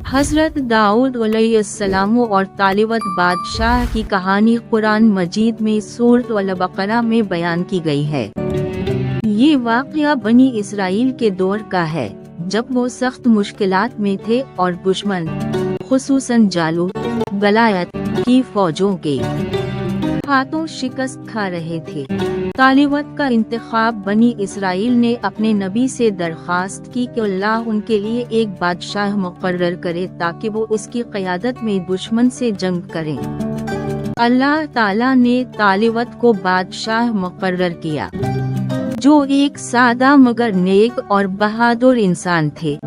हज़रत दाऊद अलैहिस्सलाम और तालिबत बादशाह की कहानी कुरान मजीद में सूरत अल-बक़रा में बयान की गई है। ये वाक़या बनी इसराइल के दौर का है, जब वो सख्त मुश्किलात में थे और दुश्मन खुसूसन जालूत गलायत की फौजों के हाथों शिकस्त खा रहे थे। तालिबत का इंतखाब बनी इसराइल ने अपने नबी से दरख्वास्त की कि अल्लाह उनके लिए एक बादशाह मुकर्रर करे ताकि वो उसकी क़यादत में दुश्मन से जंग करें। अल्लाह ताला ने तालिबत को बादशाह मुकर्रर किया, जो एक सादा मगर नेक और बहादुर इंसान थे।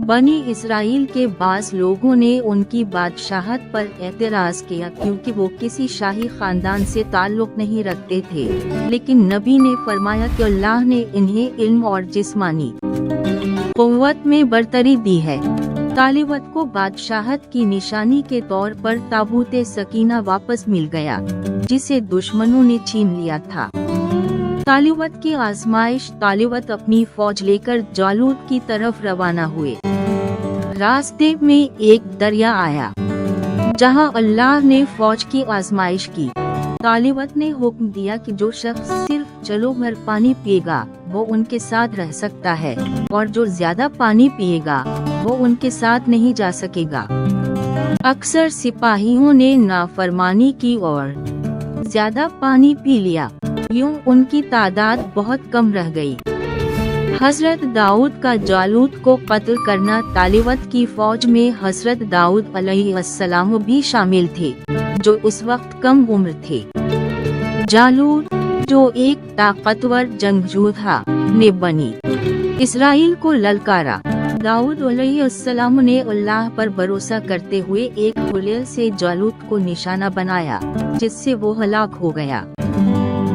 बनी इसराइल के बास लोगों ने उनकी बादशाहत पर एतराज किया क्योंकि वो किसी शाही खानदान से ताल्लुक नहीं रखते थे, लेकिन नबी ने फरमाया कि अल्लाह ने इन्हें इल्म और जिस्मानी क़ुव्वत में बरतरी दी है। तालिबत को बादशाहत की निशानी के तौर पर ताबूते सकीना वापस मिल गया, जिसे दुश्मनों ने छीन लिया था। तालिबत की आजमाइश। तालिबत अपनी फौज लेकर जालूत की तरफ रवाना हुए। रास्ते में एक दरिया आया, जहां अल्लाह ने फौज की आजमाइश की। तालिबत ने हुक्म दिया कि जो शख्स सिर्फ चलो भर पानी पिएगा वो उनके साथ रह सकता है, और जो ज्यादा पानी पिएगा वो उनके साथ नहीं जा सकेगा। अक्सर सिपाहियों ने नाफरमानी की और ज्यादा पानी पी लिया, यूं उनकी तादाद बहुत कम रह गई। हजरत दाऊद का जालूत को कत्ल करना। तालिबत की फौज में हजरत दाऊद अलैहिस्सलाम भी शामिल थे, जो उस वक्त कम उम्र थे। जालूत, जो एक ताकतवर जंगजू था, ने बनी इसराइल को ललकारा। दाऊद अलैहिस्सलाम ने अल्लाह पर भरोसा करते हुए एक हुलिया से जालूत को निशाना बनाया, जिससे वो हलाक हो गया।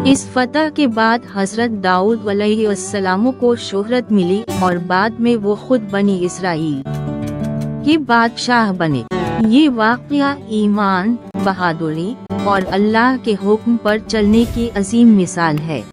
इस फतह के बाद हजरत दाऊद अलैहिस्सलाम को शोहरत मिली और बाद में वो खुद बनी इसराइल के बादशाह बने। ये वाक़या ईमान, बहादुरी और अल्लाह के हुक्म पर चलने की अजीम मिसाल है।